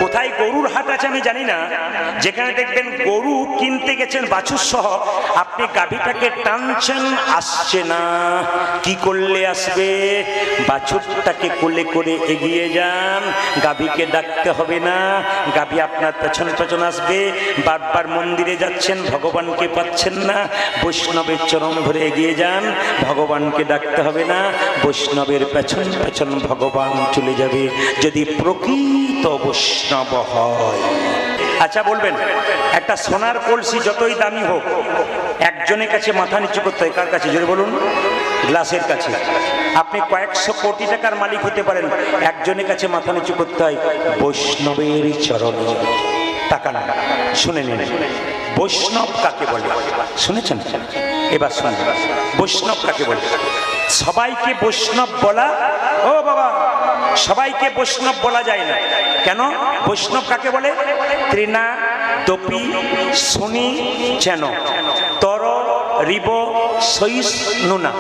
কোথায় গরুর হাট আছে আমি জানি না, যেখানে দেখবেন গরু কিনতে গেছেন বাছুর সহ, আপনি গাভীটাকে টানছেন, আসছে না। কি করলে আসবে? বাছুরটাকে কোলে করে এগিয়ে যান, গাভীকে ডাকতে হবে না, গাভী আপনার পেছন পেছন আসবে। বারবার মন্দিরে যাচ্ছেন, ভগবানকে পাচ্ছেন না, বৈষ্ণবের চরণ ধরে এগিয়ে যান, ভগবানকে ডাকতে হবে না, বৈষ্ণবের পেছন পেছন ভগবান চলে যাবে, যদি প্রকৃত বৈষ্ণব হয়। আচ্ছা বলবেন, একটা সোনার কলসি যতই দামি হোক, একজনের কাছে মাথা নিচু করতে হয়। কার কাছে? জোরে বলুন। গ্লাসের কাছে। আপনি কয়েকশো কোটি টাকার মালিক হতে পারেন, একজনের কাছে মাথা নিচু করতে হয়, বৈষ্ণবের চরণে। টাকা না, শুনে নিন, বৈষ্ণব কাকে বলে শুনেছেন? এবার শুনুন, বৈষ্ণব কাকে বলে। সবাইকে বৈষ্ণব বলা, ও বাবা, সবাইকে বৈষ্ণব বলা যায় না। কেন? বৈষ্ণব কাকে বলে? ত্রিনা দপি শুনি যেন তর রিব সইস নুনা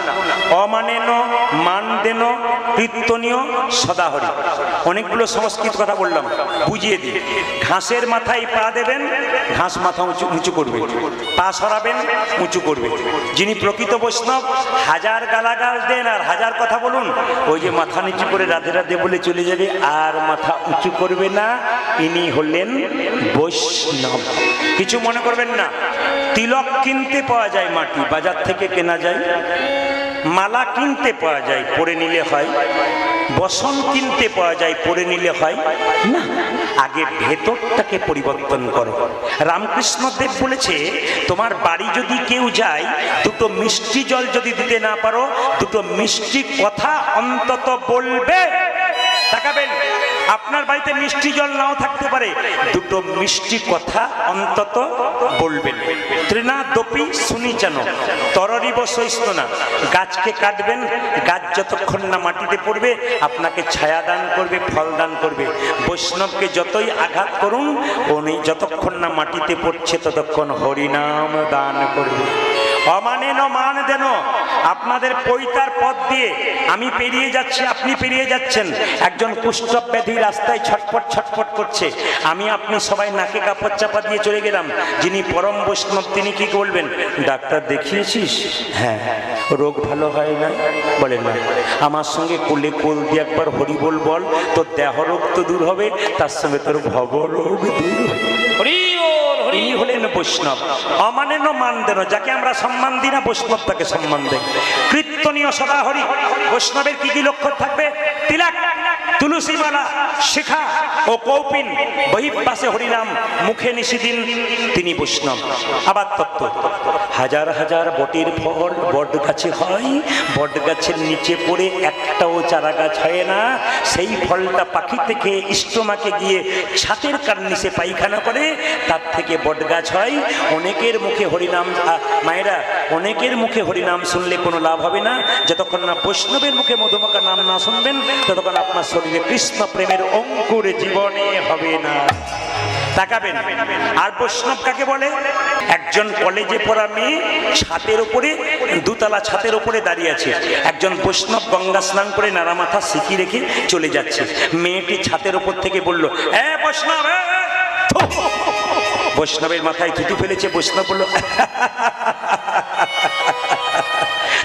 অমানেন মান দেন কীর্তনীয় সদাহরি। অনেকগুলো সংস্কৃত কথা বললাম, বুঝিয়ে দিই। ঘাসের মাথায় পা দেবেন, ঘাস মাথা উঁচু করবে, পা সরাবেন, উঁচু করবে। যিনি প্রকৃত বৈষ্ণব, হাজার গালাগাল দেন আর হাজার কথা বলুন, ওই যে মাথা নিচু করে রাধে রাধে বলে চলে যাবে, আর মাথা উঁচু করবে না, ইনি হলেন বৈষ্ণব। কিছু মনে করবেন না। তিলক কিনতে পাওয়া যায়, মাটি বাজার থেকে কেনা যায়, মালা কিনতে পাওয়া যায়, পরে নিলে হয়, বসন কিনতে পাওয়া যায়, পরে নিলে হয় না। আগে ভেতরটাকে পরিবর্তন করো। রামকৃষ্ণ দেব বলেছে, তোমার বাড়ি যদি কেউ যায়, দুটো মিষ্টি জল যদি দিতে না পারো, দুটো মিষ্টি কথা অন্তত বলবে। তাকাবেন, আপনার বাড়িতে মিষ্টি জল নাও থাকতে পারে, দুটো মিষ্টি কথা অন্তত বলবেন। ত্রিনা দপি শুনি যেন তররিব সইস্ত না। গাছকে কাটবেন, গাছ যতক্ষণ না মাটিতে পড়বে আপনাকে ছায়া দান করবে, ফল দান করবে। বৈষ্ণবকে যতই আঘাত করুন, উনি যতক্ষণ না মাটিতে পড়ছে ততক্ষণ হরিনাম দান করবে। অমানেন মান দেন। আপনাদের পৈতার পথ দিয়ে আমি পেরিয়ে যাচ্ছি, আপনি পেরিয়ে যাচ্ছেন, একজন কুষ্ঠব্যাধি ব্যাধি রাস্তায় ছটফট ছটফট করছে, আমি আপনি সবাই নাকে কাপড় চাপা দিয়ে চলে গেলাম। যিনি পরম বৈষ্ণব তিনি কি বলবেন? ডাক্তার দেখিয়েছিস? হ্যাঁ। রোগ ভালো হয় না? বলেন না। আমার সঙ্গে কোলে কোল দিয়ে একবার হরি বল বল, তোর দেহ রোগ তো দূর হবে, তার সঙ্গে তোর ভব রোগ দূর হবে। ইনি হলেন বৈষ্ণব। অমানেন মান দেন, যাকে আমরা সম্মান দিই না, বৈষ্ণব তাকে সম্মান দেয়। কীর্তনীয় সদাহরি। বৈষ্ণবের কি কি লক্ষ্য থাকবে? তিলক, তুলসী মালা, শিখা ও কৌপিন, বহির্বাসে হরিনাম, মুখে নিষিদিন, তিনি বৈষ্ণব। আবার তত্ত্ব, হাজার হাজার বটের ফল বট গাছে হয়, বট গাছের নিচে পড়ে একটাও চারা গাছ হয় না, সেই ফলটা পাখি থেকে স্টোমাকে গিয়ে ছাতের কার্নিশে পায়খানা করে, তার থেকে বট গাছ হয়। অনেকের মুখে হরিনাম, মায়েরা, অনেকের মুখে হরিনাম শুনলে কোনো লাভ হবে না, যতক্ষণ না বৈষ্ণবের মুখে মধুমাখা নাম না শুনবেন, ততক্ষণ আপনার শরীরে কৃষ্ণ প্রেমের অঙ্কুর জীবনে হবে না। তাকাবেন। আর বৈষ্ণব কাকে বলে? একজন কলেজে পড়া মেয়ে ছাদের উপরে, দুতলা ছাদের উপরে দাঁড়িয়ে আছে, একজন বৈষ্ণব গঙ্গা স্নান করে নাড়া মাথা সিকি রেখে চলে যাচ্ছে। মেয়েটি ছাদের উপর থেকে বলল, এ বৈষ্ণব, বৈষ্ণবের মাথায় থুতু ফেলেছে। বৈষ্ণব বলল,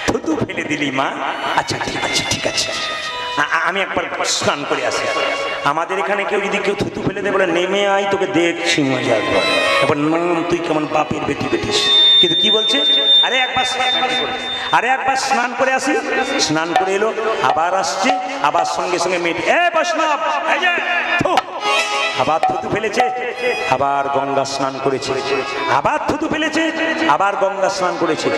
থুতু ফেলে দিলি মা? আচ্ছা ঠিক আছে, ঠিক আছে, আমি একবার স্নান করে আসি। আমাদের এখানে কেউ যদি কেউ থুতু ফেলে দেয়, বলে নেমে আয়, তোকে দেখছি মজা। এবার তুই কেমন বাপের বেটি বেটিস। কিন্তু কি বলছে? আরে একবার স্নান করে আসি। স্নান করে এলো, আবার আসছে, আবার সঙ্গে সঙ্গে মেয়েটি, এ বৈষ্ণব, আবার থুতু ফেলেছে, আবার গঙ্গা স্নান করেছে, আবার থুতু ফেলেছে, আবার গঙ্গা স্নান করেছে।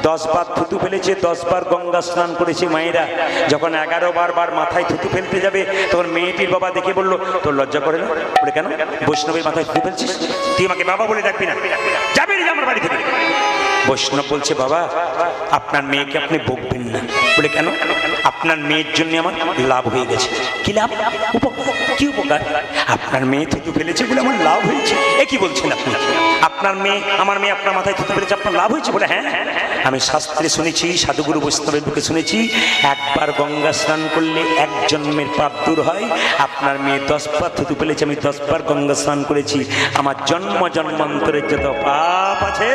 10 বার থুতু ফেলেছে, 10 বার গঙ্গা স্নান করেছে। মায়েরা, যখন 11 বার মাথায় থুতু ফেলতে যাবে, তখন মেয়েটির বাবা দেখে বললো, তোর লজ্জা করে না? বলে, কেন? বৈষ্ণবের মাথায় থুতু ফেলছিস? তুই আমাকে বাবা বলে ডাকবি না, যাবি না আমার বাড়ি থেকে। বৈষ্ণব বলছে, বাবা আপনার মেয়েকে আপনি বকবেন না। বলে কেন? আপনার মেয়ের জন্য আমার লাভ হয়ে গেছে। কি লাভ? উপকার। কি উপকার? আপনার মেয়ে থুতু ফেলেছে বলে আমার লাভ হয়েছে। এ কি বলছেন আপনি? আপনার মেয়ে, আমার মেয়ে আপনার মাথায় থুতু ফেলেছে, আপনার লাভ হয়েছে? বলে হ্যাঁ, আমি শাস্ত্রে শুনেছি, সাধুগুরু বৈষ্ণবের মুখে শুনেছি, একবার গঙ্গা স্নান করলে এক জন্মের পাপ দূর হয়। আপনার মেয়ে 10 বার থুতু ফেলেছে, আমি 10 বার গঙ্গা স্নান করেছি, আমার জন্ম জন্মান্তরের যত পাপ আছে।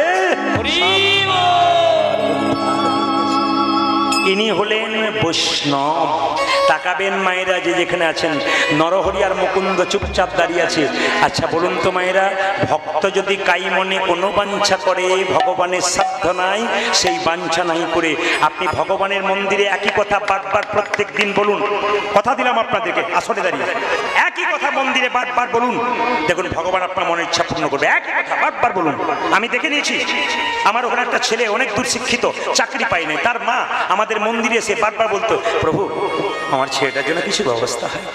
ইনি হলেন বৈষ্ণব। তাকাবেন মায়েরা যে যেখানে আছেন, নরহরি আর মুকুন্দ চুপচাপ দাঁড়িয়ে আছে। আচ্ছা বলুন তো মায়েরা, ভক্ত যদি কাই মনে কোনো বাঞ্ছা করে, ভগবানের সাধ্য নাই সেই বাঞ্ছা নাই করে আপনি ভগবানের মন্দিরে একই কথা বারবার প্রত্যেক দিন বলুন। কথা দিলাম আপনাদেরকে, আসলে দাঁড়িয়ে একই কথা মন্দিরে বারবার বলুন, দেখুন ভগবান আপনার মনের ইচ্ছা পূর্ণ করবে। একই কথা বারবার বলুন। আমি দেখে নিয়েছি, আমার ওখানে একটা ছেলে অনেক দূর শিক্ষিত, চাকরি পাই নাই, তার মা আমাদের মন্দিরে এসে বারবার বলতো, প্রভু আমার ছেলেটার জন্য কিছু ব্যবস্থা হয়,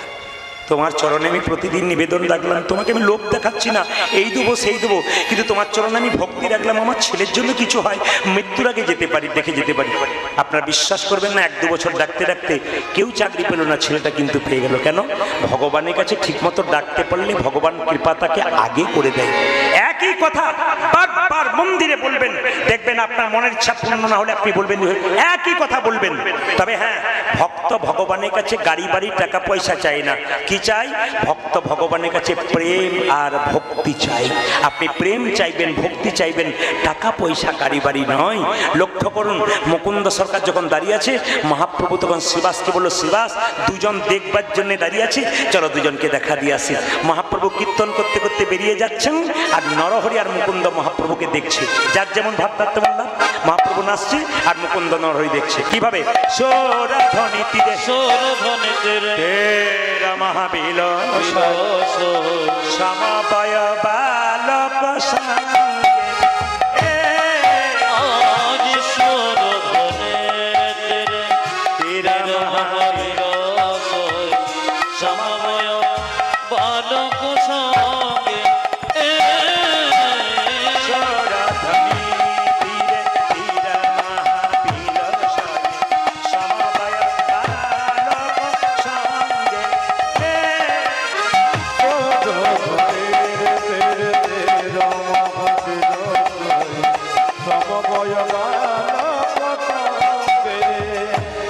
তোমার চরণে আমি প্রতিদিন নিবেদন রাখলাম, তোমাকে আমি লোভ দেখাচ্ছি না, এই দেবো সেই দেবো, কিন্তু তোমার চরণে আমি ভক্তি রাখলাম, আমার ছেলের জন্য কিছু হয়, মৃত্যুর আগে যেতে পারি, দেখে যেতে পারি। আপনারা বিশ্বাস করবেন না, 1-2 বছর ডাকতে ডাকতে কেউ চাকরি পেল না, ছেলেটা কিন্তু পেয়ে গেল। কেন? ভগবানের কাছে ঠিকমতো ডাকতে পারলে ভগবান কৃপা তাকে আগে করে দেয়। একই কথা বারবার মন্দিরে বলবেন, দেখবেন আপনার মনের ইচ্ছা পূর্ণ না হলে আপনি বলবেন, একই কথা বলবেন। তবে হ্যাঁ, ভক্ত ভগবানের কাছে গাড়ি বাড়ি টাকা পয়সা চাই না, কি চাই? ভক্ত ভগবানের কাছে প্রেম আর ভক্তি চাই। আপনি প্রেম চাইবেন, ভক্তি চাইবেন, টাকা পয়সা গাড়ি বাড়ি নয়। লক্ষ্য করুন, মুকুন্দ সরকার যখন দাঁড়িয়ে আছে, মহাপ্রভু তখন শ্রীবাসকে বলল, শ্রীবাস দুজন দেখবার জন্য দাঁড়িয়ে আছে, চলো দুজনকে দেখা দিয়ে আসি। মহাপ্রভু কীর্তন করতে করতে বেরিয়ে যাচ্ছেন, আর নরহরি আর মুকুন্দ মহাপ্রভুকে দেখছে। যার যেমন ভাব তার তেমন লাভ। মহাপ্রভু নাচছে আর মুকুন্দ নরহরি দেখছে। কিভাবে? সৌরধ্বনি তীরে সৌরধ্বনি তীরে তেরা মহাবিল সমবয় বালক সঙ্গে আজ সৌরধ্বনি তীরে তেরা মহাবিল সমবয় বালক সঙ্গে সৌরধ্বনি তীরে তেরা মহাবিল সমবয় বালক সঙ্গে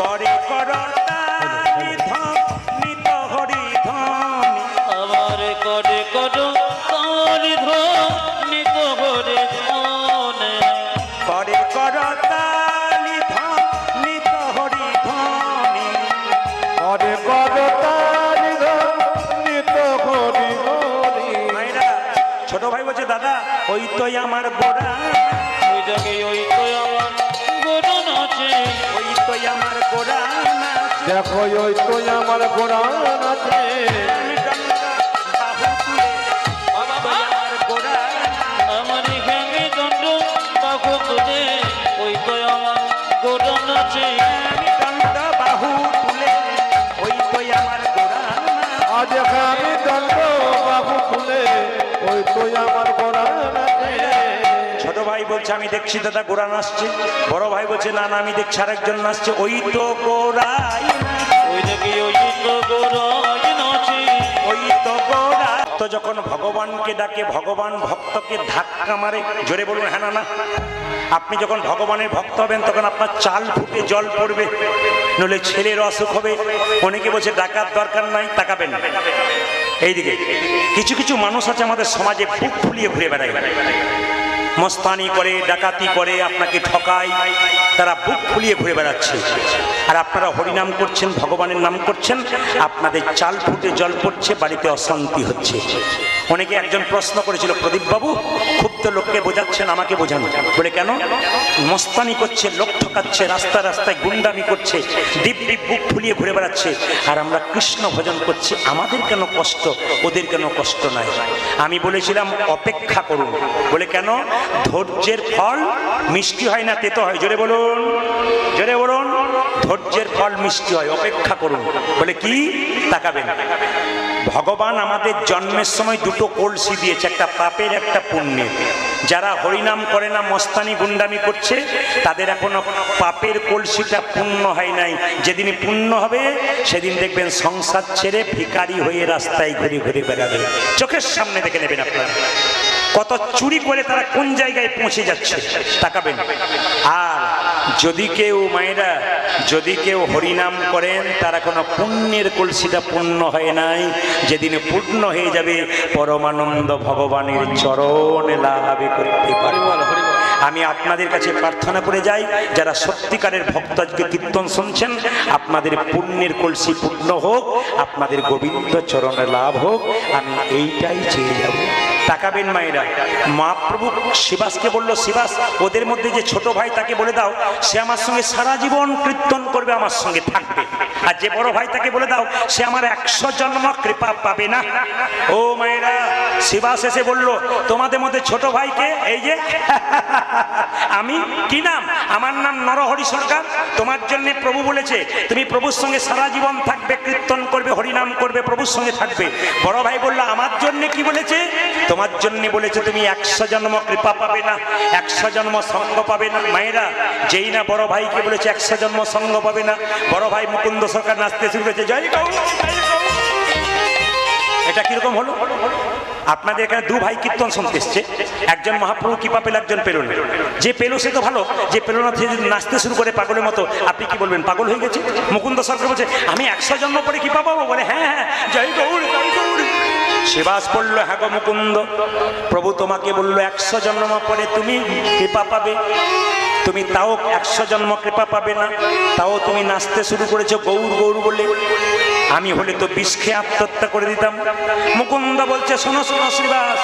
করে করতালি ধ্বনিত হরি ধ্বনি, আমার করে করো তার ধ্বনি তো হরে ধ্বনি করে করতালি ধ্বনিত হরি ধ্বনি। মায়েরা, ছোট ভাই বলছে, দাদা ওই তোই আমার গোড়া, ওই জায়গায় ওই তো আমার গোড়ন আছে ওই তোই আমার গোড়া নাচ। দেখো ওই তো আমার কোরআন আছে, আমি গঙ্গা বাহু তুলে, তোই আমার গোড়া নাচ। আমার ভেঙে দণ্ড বাহু তুলে ওই তো আমার গোড়ন আছে আমি গঙ্গা বাহু তুলে, ওই তোই আমার গোড়া নাচ। আজ আমি দণ্ড বাহু খুলে ওই তো আমার কোরআন আছে। ছোট ভাই বলছে, আমি দেখছি দাদা গোড়া নাচছে। বড় ভাই বলছে, না না আমি দেখছি আরেকজন নাচছে। ওই তো গোড়াই নাচ, ওই জায়গায় ওই তো গোড়ন আছে ওই তো গোড়া। তো যখন ভগবানকে ডাকে, ভগবান ভক্তকে ধাক্কা মারে। জোরে বলুন হ্যাঁ না না। আপনি যখন ভগবানের ভক্ত হবেন, তখন আপনার চাল ফুটে জল পড়বে, নইলে ছেলের অসুখ হবে। অনেকে বলছে ডাকার দরকার নাই, তাকাবেন এইদিকে। কিছু কিছু মানুষ আছে আমাদের সমাজে বুক ফুলিয়ে ঘুরে বেড়ায়, মস্তানি করে, ডাকাতি করে, আপনাকে ঠকায়, তারা বুক ফুলিয়ে ঘুরে বেড়াচ্ছে। আর আপনারা হরিনাম করছেন, ভগবানের নাম করছেন, আপনাদের চাল ফুটে জল পড়ছে, বাড়িতে অশান্তি হচ্ছে। অনেকে একজন প্রশ্ন করেছিল, প্রদীপ বাবু খুব তো লোককে বোঝাচ্ছেন, আমাকে বোঝান। বলে কেন? মস্তানি করছে, লোক ঠকাচ্ছে, রাস্তায় রাস্তায় গুন্ডামি করছে, ডিপ ডিপ বুক ফুলিয়ে ঘুরে বেড়াচ্ছে, আর আমরা কৃষ্ণ ভজন করছি, আমাদের কেন কষ্ট, ওদের কেন কষ্ট নাই? আমি বলেছিলাম অপেক্ষা করুন। বলে কেন? ধৈর্যের ফল মিষ্টি হয় না, তেতো হয়। জোরে বলুন, জোরে বলুন। ধৈর্যের ফল মিষ্টি হয়, অপেক্ষা করুন। বলে কি? তাকাবেন। ভগবান আমাদের জন্মের সময় দুটো কলসি দিয়েছে, একটা পাপের একটা পুণ্যের। যারা হরিনাম করে না, মস্তানি গুন্ডামি করছে, তাদের এখনো পাপের কলসিটা পূর্ণ হয় নাই। যেদিন পূর্ণ হবে সেদিন দেখবেন সংসার ছেড়ে ভিখারি হয়ে রাস্তায় ঘুরে ঘুরে বেড়াবে। চোখের সামনে দেখে নেবেন আপনারা কত চুরি করে তারা কোন জায়গায় পৌঁছে যাচ্ছে, তাকাবেন। আর যদি কেউ মায়েরা, যদি কেউ হরিনাম করেন, তারা কোনো পুণ্যের কলসিটা পূর্ণ হয় নাই। যেদিন পূর্ণ হয়ে যাবে পরমানন্দ ভগবানের চরণে লাভ করতে পারবে। আমি আপনাদের কাছে প্রার্থনা করে যাই, যারা সত্যিকারের ভক্ত আজকে কীর্তন শুনছেন, আপনাদের পুণ্যের কলসি পূর্ণ হোক, আপনাদের গোবিন্দ চরণে লাভ হোক, আমি এইটাই চেয়ে যাব। তাকাবেন মায়েরা, মহাপ্রভু শিবাসকে বলল, শিবাস ওদের মধ্যে যে ছোট ভাই তাকে বলে দাও সে আমার সঙ্গে সারা জীবন কীর্তন করবে, আমার সঙ্গে থাকবে। আর যে বড় ভাই তাকে বলে দাও সে আমার 100 জন্ম কৃপা পাবে না। ও মায়েরা, শিবাস এসে বলল, তোমাদের মধ্যে ছোট ভাইকে? এই যে আমি। কি নাম? আমার নাম নরহরি সরকার। তোমার জন্য প্রভু বলেছে তুমি প্রভুর সঙ্গে সারা জীবন থাকবে, কীর্তন করবে, হরিনাম করবে, প্রভুর সঙ্গে থাকবে। বড় ভাই বলল, আমার জন্য কি বলেছে? তোমার জন্য বলেছে তুমি 100 জন্ম কৃপা পাবে না, 100 জন্ম সঙ্গ পাবে না। মায়েরা, যেই না বড় ভাইকে বলেছে 100 জন্ম সঙ্গ পাবে না, বড় ভাই মুকুন্দ সরকার নাচতে শুরু করেছে, জয় গৌর, জয় গৌর। এটা কিরকম হলো? আপনাদের এখানে দু ভাই কীর্তন শুনতে এসছে, একজন মহাপ্রভু কৃপা পেল, একজন পেল না। যে পেল সে তো ভালো, যে পেল না সে যদি নাচতে শুরু করে পাগলের মতো, আপনি কি বলবেন? পাগল হয়ে গেছে। মুকুন্দ সরকার বলছে, আমি 100 জন্ম পরে কৃপা পাবো? বলে হ্যাঁ হ্যাঁ, জয় গৌর, জয় গৌর। শিবাস বলল, হ্যাঁ গো মুকুন্দ, প্রভু তোমাকে বললো 100 জন্ম পরে তুমি কৃপা পাবে, তুমি তাও 100 জন্ম কৃপা পাবে না, তাও তুমি নাচতে শুরু করেছো গৌর গৌর বলে। আমি হলে তো বিষ খেয়ে আত্মহত্যা করে দিতাম। মুকুন্দ বলছে, শোনো শোনো শ্রীবাস,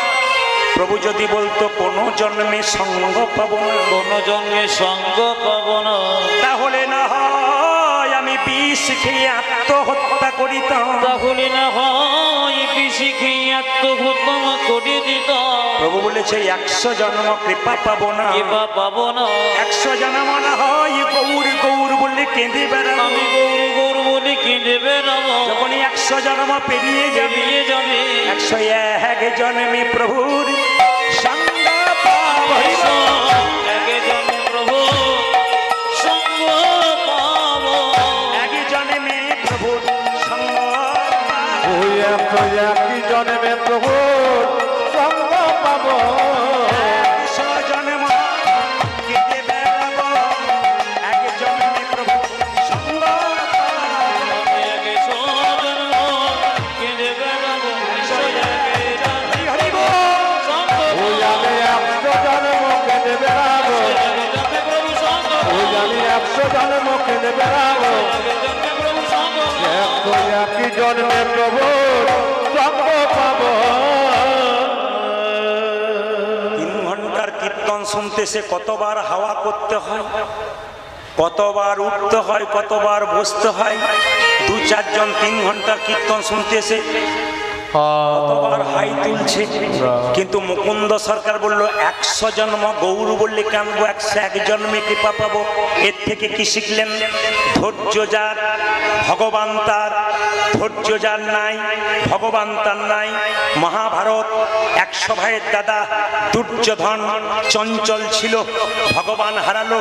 প্রভু যদি বলতো কোনো জন্মে সঙ্গ পাবো না, কোনো জন্মে সঙ্গ পাব না, তাহলে না হয় আমি বিষ খেয়ে আত্মহত্যা করিতাম। তাহলে না হয় বেশি খেয়ে আত্মহত্যা করে দিতাম। প্রভু বলেছে 100 জন্ম কৃপা পাবো না, কৃপা পাব না, 100 জন্ম না হয় গৌর গৌর বলে কেঁদে বেড়াবো। আমি গৌর গৌর বলে কেঁদে বেড়াবো। যখনই 100 জন্ম পেরিয়ে যাবে, বেরিয়ে যাবে 101 জন্মে প্রভুর সঙ্গ পাবো। এক জন্মে প্রভু সঙ্গ পাব, এক জন্মে প্রভুর সঙ্গ পাবো। ওই একই জন্মে প্রভু সঙ্গ পাবো। 100 জন্ম কেঁদে বেড়াবো, এক জন্মে প্রভুর সঙ্গ পাবো। এক জন্ম কেঁদে বেড়াবো, এক জন্মে হরি বল। সঙ্গ ওই আমি 100 জন্ম কেঁদে বেড়াবো, জন্মে প্রভু সঙ্গ, ওই আমি 100 জন্ম কেঁদে বেড়াবো। জন্মে প্রভু সঙ্গ, একই জন্মে প্রভু সঙ্গ পাবো। 3 ঘন্টার কীর্তন শুনতে সে কতবার হাওয়া করতে হয়, কতবার উঠতে হয়, কতবার বসতে হয়। 2-4 জন 3 ঘন্টার কীর্তন শুনতে এসে কতবার হাই তুলছে। কিন্তু মুকুন্দ সরকার বলল 100 জন্ম গৌর বললে কানবো, 101 জন্মে কৃপা পাবো। এর থেকে কি শিখলেন? ধৈর্য যার ভগবান তার, ধৈর্য যার নাই ভগবান তার নাই। মহাভারত 100 ভাইয়ের দাদা দুর্যোধন চঞ্চল ছিল, ভগবান হারালো।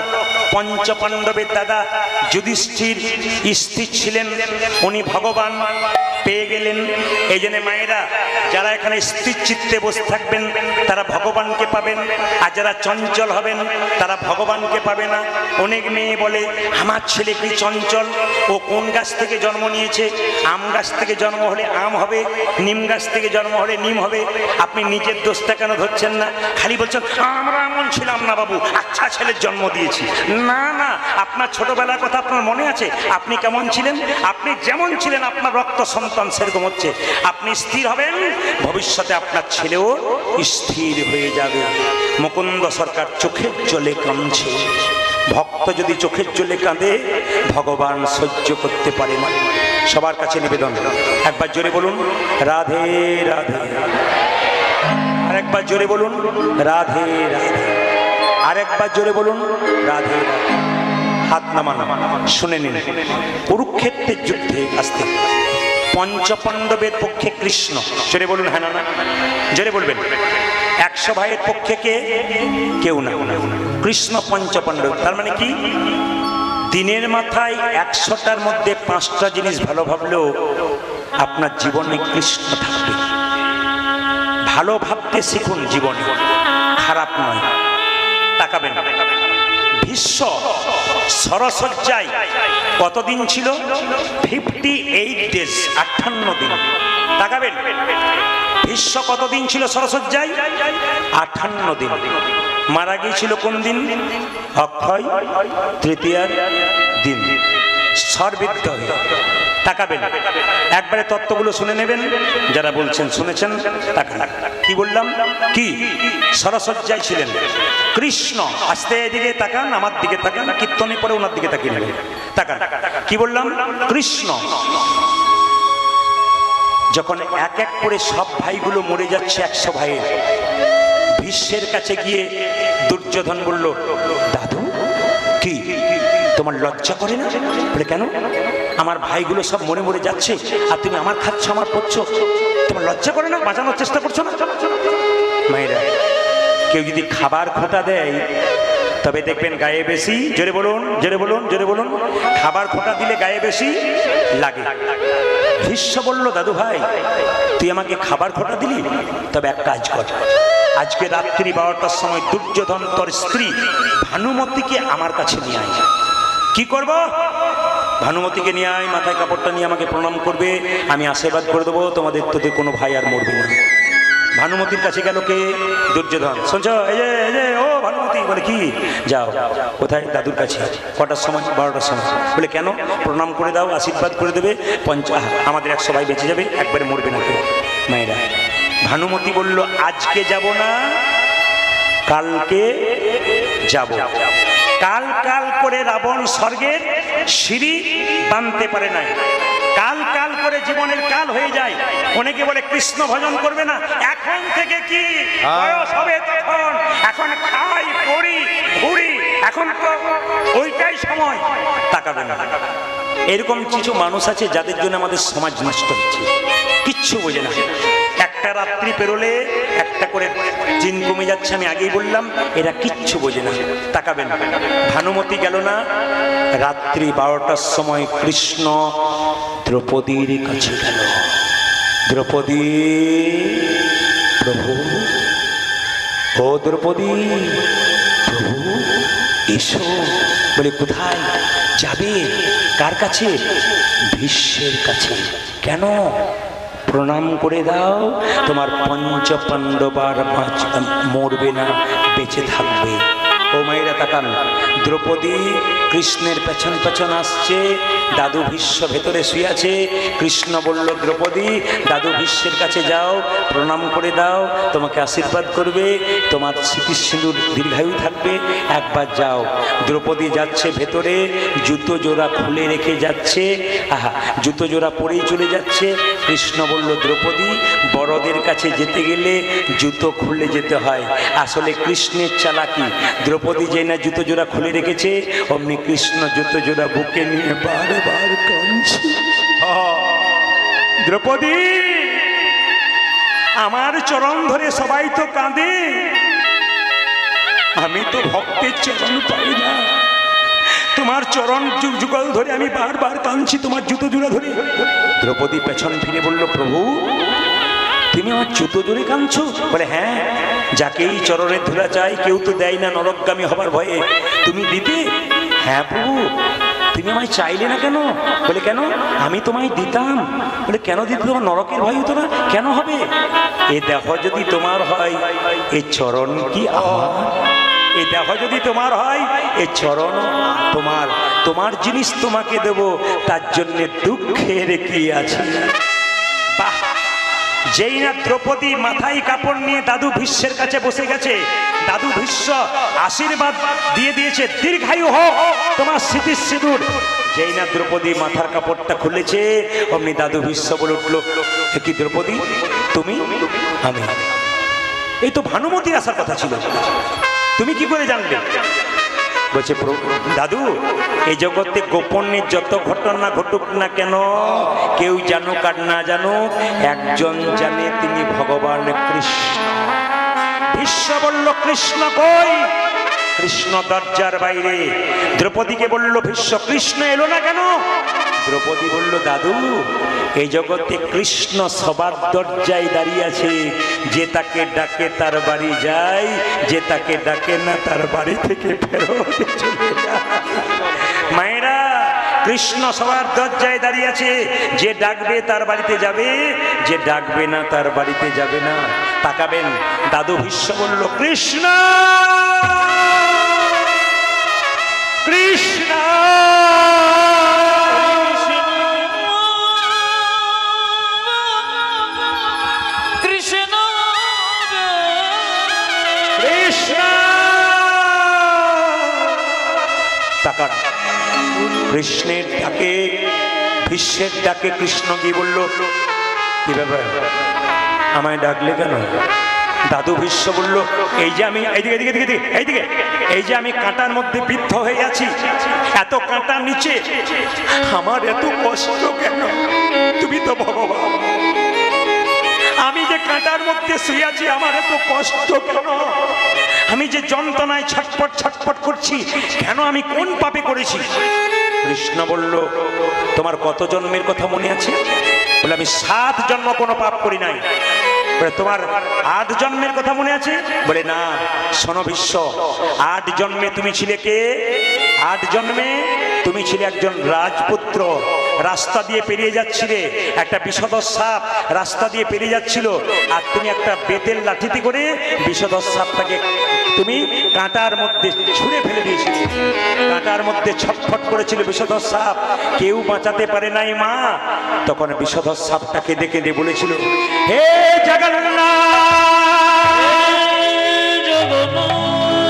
পঞ্চপাণ্ডবের দাদা যুধিষ্ঠির স্থির ছিলেন, উনি ভগবান পেয়ে গেলেন। এই জন্য মায়েরা, যারা এখানে স্থির চিত্তে বসে থাকবেন তারা ভগবানকে পাবেন, আর যারা চঞ্চল হবেন তারা ভগবানকে পাবে না। অনেক মেয়ে বলে আমার ছেলে কি চঞ্চল, ও কোন গাছ থেকে জন্ম নিয়েছে? আম গাছ থেকে জন্ম হলে আম হবে, নিম গাছ থেকে জন্ম হলে নিম হবে। আপনি নিজের দোষটা কেন ধরছেন না? খালি বলছেন আমরা এমন ছিলাম না বাবু, আচ্ছা ছেলের জন্ম দিয়েছি। না না, আপনার ছোটবেলার কথা আপনার মনে আছে? আপনি কেমন ছিলেন? আপনি যেমন ছিলেন আপনার রক্ত সন্তান সেরকম হচ্ছে। আপনি স্থির হবেন, ভবিষ্যতে আপনার ছেলেও স্থির হয়ে যাবে। মুকুন্দ সরকার চোখের জলে কাঁদছে। ভক্ত যদি চোখের জলে কাঁদে, ভগবান সহ্য করতে পারে না। সবার কাছে নিবেদন, একবার জোরে বলুন রাধে রাধে। আরেকবার জোরে বলুন রাধে রাধে, আরেকবার জোরে বলুন রাধে রাধে। হাত নামান, শুনে নিন। কুরুক্ষেত্রের যুদ্ধে আসতে পঞ্চপাণ্ডবের পক্ষে কৃষ্ণ, জোরে বলুন হ্যাঁ না না, জোরে বলবেন। 100 ভাইয়ের পক্ষে কেউ না, কৃষ্ণ পঞ্চপাণ্ডব। তার মানে কি, দিনের মাথায় 100টার মধ্যে 5টা জিনিস ভালো ভাবলেও আপনার জীবনে কৃষ্ণ থাকবে। ভালো ভাবতে শিখুন, জীবনে খারাপ নয়। তাকাবেন, ভীষ্ম সরসজ্জায় কতদিন ছিল? 58 ডেজ, 58 দিন। তাকাবেন, ভীষ্ম কতদিন ছিল সরসজ্জায়? 58 দিন। মারা গিয়েছিল কোন দিন? অক্ষয় তৃতীয়ার দিন, সর্বিদ্ধ হয়ে। তাকাবেন, একবারে তত্ত্বগুলো শুনে নেবেন। যারা বলছেন শুনেছেন, তাকান। কি বললাম? কি সরসজ্জায় ছিলেন কৃষ্ণ? আস্তে এদিকে তাকান, আমার দিকে তাকান, কীর্তনে পরে ওনার দিকে তাকিয়ে নেবেন। তাকান, কি বললাম? কৃষ্ণ যখন এক এক করে সব ভাইগুলো মরে যাচ্ছে, 100 ভাইয়ের, ভীষ্মের কাছে গিয়ে দুর্যোধন বলল, দাদু কি তোমার লজ্জা করে না? বলে কেন? আমার ভাইগুলো সব মরে মরে যাচ্ছে আর তুমি আমার খাচ্ছ, আমার পড়ছো, তোমার লজ্জা করে না? বাঁচানোর চেষ্টা করছো না? মায়েরা, কেউ যদি খাবার খোঁটা দেয় তবে দেখবেন গায়ে বেশি, জোরে বলুন, জোরে বলুন, জোরে বলুন, খাবার খোঁটা দিলে গায়ে বেশি লাগে। ভীষ্ম বলল, দাদু ভাই তুই আমাকে খাবার খোঁটা দিলি, তবে এক কাজ কর, আজকে রাত্রি 12টার সময় দুর্যোধন তোর স্ত্রী ভানুমতিকে আমার কাছে নিয়ে আয়। কি করব? ভানুমতিকে নিয়ে আয়, মাথায় কাপড়টা নিয়ে আমাকে প্রণাম করবে, আমি আশীর্বাদ করে দেবো, তোমাদের তোদের কোনো ভাই আর মরবে না। ভানুমতির কাছে গেল কে? দুর্যোধন। শুনছ? এই যে ও ভানুমতি। বলে কি? যাও। কোথায়? দাদুর কাছে। কটার সময়? 12টার সময়। বলে কেন? প্রণাম করে দাও, আশীর্বাদ করে দেবে, আমাদের 100 ভাই বেঁচে যাবে, একবারে মরবে না কেউ। মায়েরা, ভানুমতি বলল, আজকে যাব না, কালকে যাব। কাল কাল করে রাবণ স্বর্গের সিঁড়ি বাঁধতে পারে নাই। কাল কাল করে জীবনের কাল হয়ে যায়। অনেকে বলে কৃষ্ণ ভজন করবে না। এখন থেকে কি বয়স হবে তখন, এখন খাই পড়ি ঘুরি, এখন তো ওইটাই সময়। তাকাবেন না। এরকম কিছু মানুষ আছে যাদের জন্য আমাদের সমাজ নষ্ট হচ্ছে, কিচ্ছু বোঝে না। একটা রাত্রি পেরোলে একটা করে জিন কমে যাচ্ছে, আমি আগেই বললাম, এরা কিচ্ছু বোঝে না। তাকাবেন, ভানুমতি গেল না, রাত্রি 12টার সময় কৃষ্ণ দ্রৌপদীর কাছে গেল। দ্রৌপদী, প্রভু, ও দ্রৌপদী, প্রভু এসো। বলে কোথায় যাবে? কার কাছে? ভীষ্মের কাছে। কেন? প্রণাম করে দাও, তোমার পঞ্চপাণ্ডব আর মরবে না, বেঁচে থাকবে। ও মায়েরা তাকান, দ্রৌপদী কৃষ্ণের পেছন পেছন আসছে, দাদু ভীষ্ম ভেতরে শুয়ে আছে। কৃষ্ণ বলল, দ্রৌপদী দাদু ভীষ্মের কাছে যাও, প্রণাম করে দাও, তোমাকে আশীর্বাদ করবে, তোমার স্মৃতি সিঁদুর দীর্ঘায়ু থাকবে, একবার যাও। দ্রৌপদী যাচ্ছে ভেতরে, জুতো জোড়া খুলে রেখে যাচ্ছে। আহা, জুতো জোড়া পরেই চলে যাচ্ছে। কৃষ্ণ বলল, দ্রৌপদী বড়দের কাছে যেতে গেলে জুতো খুলে যেতে হয়। আসলে কৃষ্ণের চালাকি, দ্রৌপদী যে না জুতো জোড়া খুলে রেখেছে, অমনি কৃষ্ণ জুতো জোড়া বুকে নিয়ে বারবার কাঁদছে। দ্রৌপদী, আমার চরণ ধরে সবাই তো কাঁদে, আমি তো ভক্তের চরণ পাই না। তোমার চরণ যুগল ধরে আমি বারবার কাঁদছি, তোমার জুতো জোড়া ধরে। দ্রৌপদী পেছন ফিরে বলল, প্রভু তুমি আমার জুতো জোরে কাঁদছো? বলে হ্যাঁ, যাকেই চরণের ধুলা চাই কেউ তো দেয় না নরকগামী হবার ভয়ে, তুমি দিতে? হ্যাঁ প্রভু। তুমি আমায় চাইলে না কেন? বলে কেন? আমি তোমায় দিতাম। বলে কেন দিতে? তোমার নরকের ভয় হতো না? কেন হবে? এ দেহ যদি তোমার হয়, এ চরণ কি আমার? এ দেহ যদি তোমার হয়, এ চরণ তোমার, তোমার জিনিস তোমাকে দেব, তার জন্য দুঃখের কি আছে? বাহ! যেই না দ্রৌপদী মাথায় কাপড় নিয়ে দাদু ভীষ্মের কাছে বসে গেছে, দাদু ভীষ্ম আশীর্বাদ দিয়ে দিয়েছে, দীর্ঘায়ু হোক তোমার স্মৃতির সিঁদুর। যেই না দ্রৌপদী মাথার কাপড়টা খুলেছে, অমনি দাদু ভীষ্ম বলে উঠল, কি দ্রৌপদী তুমি? আমি। এই তো ভানুমতির আসার কথা ছিল, তুমি কি করে জানলে? বলছে দাদু, এই জগতে গোপনের যত ঘটনা ঘটুক না কেন, কেউ জানুক আর না জানুক, একজন জানে, তিনি ভগবান কৃষ্ণ। ভীষ্ম বলল কৃষ্ণ কই? কৃষ্ণ দরজার বাইরে। দ্রৌপদীকে বলল ভীষ্ম কৃষ্ণ এলো না কেন? দ্রৌপদী বলল দাদু, এই জগতে কৃষ্ণ সবার দরজায় দাঁড়িয়ে আছে, যে তাকে ডাকে তার বাড়ি যায়, যে তাকে ডাকে না তার বাড়ি থেকে ফেরত চলে যায়। মায়েরা, কৃষ্ণ সবার দরজায় দাঁড়িয়ে আছে, যে ডাকবে তার বাড়িতে যাবে, যে ডাকবে না তার বাড়িতে যাবে না। তাকাবেন, দাদু ভীষ্ম বলল কৃষ্ণ কৃষ্ণ কৃষ্ণ কৃষ্ণ। তাকান, কৃষ্ণের ডাকে, ভীষ্মের ডাকে কৃষ্ণ কি বলল? কি ব্যাপার, আমায় ডাকলে কেন? দাদু ভীষ্ম বলল, এই যে আমি এইদিকে এইদিকে এইদিকে এইদিকে, এই যে আমি কাঁটার মধ্যে বিদ্ধ হয়ে আছি, এত কাঁটার নিচে আমার এত কষ্ট কেন? তুমি তো ভগবান, আমি যে কাঁটার মধ্যে শুয়ে আছি আমার এত কষ্ট কেন? আমি যে যন্ত্রণায় ছটফট ছটফট করছি কেন? আমি কোন পাপে করেছি? কৃষ্ণ বলল, তোমার কত জন্মের কথা মনে আছে? বলে আমি 7 জন্ম কোনো পাপ করি নাই। বলে তোমার 8 জন্মের কথা মনে আছে? বলে না। শোনো ভীষ্ম, 8 জন্মে তুমি ছিলে কে? 8 জন্মে তুমি ছিলে একজন রাজপুত্র। রাস্তা দিয়ে পেরিয়ে যাচ্ছিলে, একটা বিষধর সাপ রাস্তা দিয়ে পেরিয়ে যাচ্ছিল, আর তুমি একটা বেতের লাঠিতে করে বিষধর সাপটাকে তুমি কাঁটার মধ্যে ছুঁড়ে ফেলে দিয়েছিলে। কাঁটার মধ্যে ছটফট করেছিল বিষধর সাপ, কেউ বাঁচাতে পারে নাই মা। তখন বিষধর সাপটাকে দেখে দিয়ে বলেছিল, হে জগন্নাথ,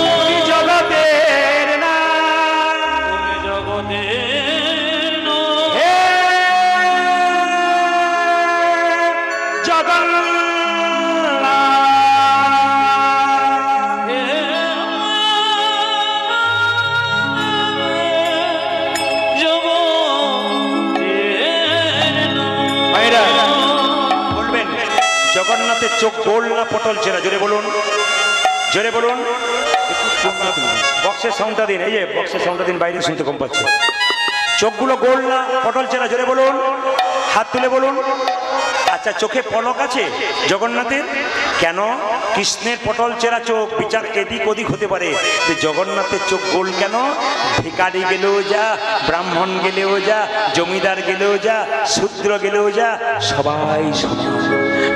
তুমি জগতের না, হে জগন্নাথ। বলবেন জগন্নাথের চোখ গোল না পটল চেরা? জোরে বলুন, জোরে বলুন। বক্সের সাউন্ডটা দিন, এই যে বক্সের সাউন্ডটা দিন, বাইরে শুনতে কম পাচ্ছে। চোখগুলো গোল না পটল চেরা? জোরে বলুন, হাত তুলে বলুন। আচ্ছা, চোখে পলক আছে জগন্নাথের? কেন? কৃষ্ণের পটল চেরা চোখ, বিচার এদিক ওদিক হতে পারে, জগন্নাথের চোখ গোল কেন? ভিখারি গেলেও যা, ব্রাহ্মণ গেলেও যা, জমিদার গেলেও যা, শূদ্র গেলেও যা, সবাই সমান।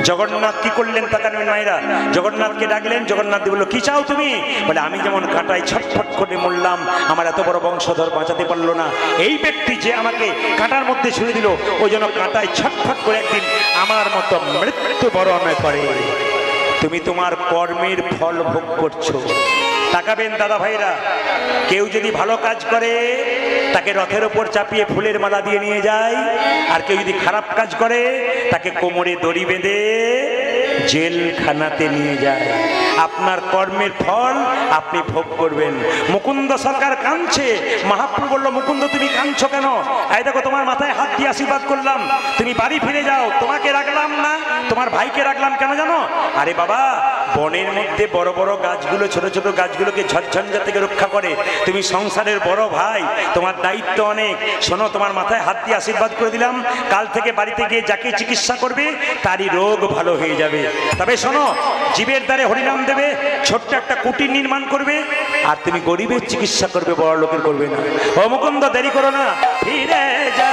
জগন্নাথ কি করলেন তাকাবেন মায়েরা? জগন্নাথকে ডাকলেন, জগন্নাথ বলল কি চাও তুমি? বলে আমি যেমন কাঁটায় ছটফট করে মরলাম, আমার এত বড় বংশধর বাঁচাতে পারলো না, এই ব্যক্তি যে আমাকে কাঁটার মধ্যে ছুঁড়ে দিল, ওই জন্য কাঁটায় ছটফট করে একদিন আমার মতো মৃত্যু বরণ করে। তুমি তোমার কর্মের ফল ভোগ করছো। তাকাবেন দাদা ভাইরা, কেউ যদি ভালো কাজ করে তাকে রথের ওপর চাপিয়ে ফুলের মালা দিয়ে নিয়ে যায়, আর কেউ যদি খারাপ কাজ করে তাকে কোমরে দড়ি বেঁধে জেলখানাতে নিয়ে যায়। আপনার কর্মের ফল আপনি ভোগ করবেন। মুকুন্দ সরকার কাঁদছে, মহাপ্রভু বলল মুকুন্দ তুমি কাঁদছো কেন? এই দেখো তোমার মাথায় হাত দিয়ে আশীর্বাদ করলাম, তুমি বাড়ি ফিরে যাও, তোমাকে রাখলাম না, তোমার ভাইকে রাখলাম কেন জানো? আরে বাবা, বনের মধ্যে বড় বড় গাছগুলো ছোট ছোট গাছগুলোকে ঝড়ঝঞ্ঝা থেকে রক্ষা করে, তুমি সংসারের বড় ভাই, তোমার দায়িত্ব অনেক। শোনো, তোমার মাথায় হাত দিয়ে আশীর্বাদ করে দিলাম, কাল থেকে বাড়িতে গিয়ে যাকে চিকিৎসা করবে তারই রোগ ভালো হয়ে যাবে। তবে শোনো, জীবের দ্বারে হরিনাম দেবে, ছোট্ট একটা কুটির নির্মাণ করবে, আর তুমি গরিবের চিকিৎসা করবে, বড় লোকের করবে না। ও মুকুন্দ, দেরি করো না, ফিরে যা।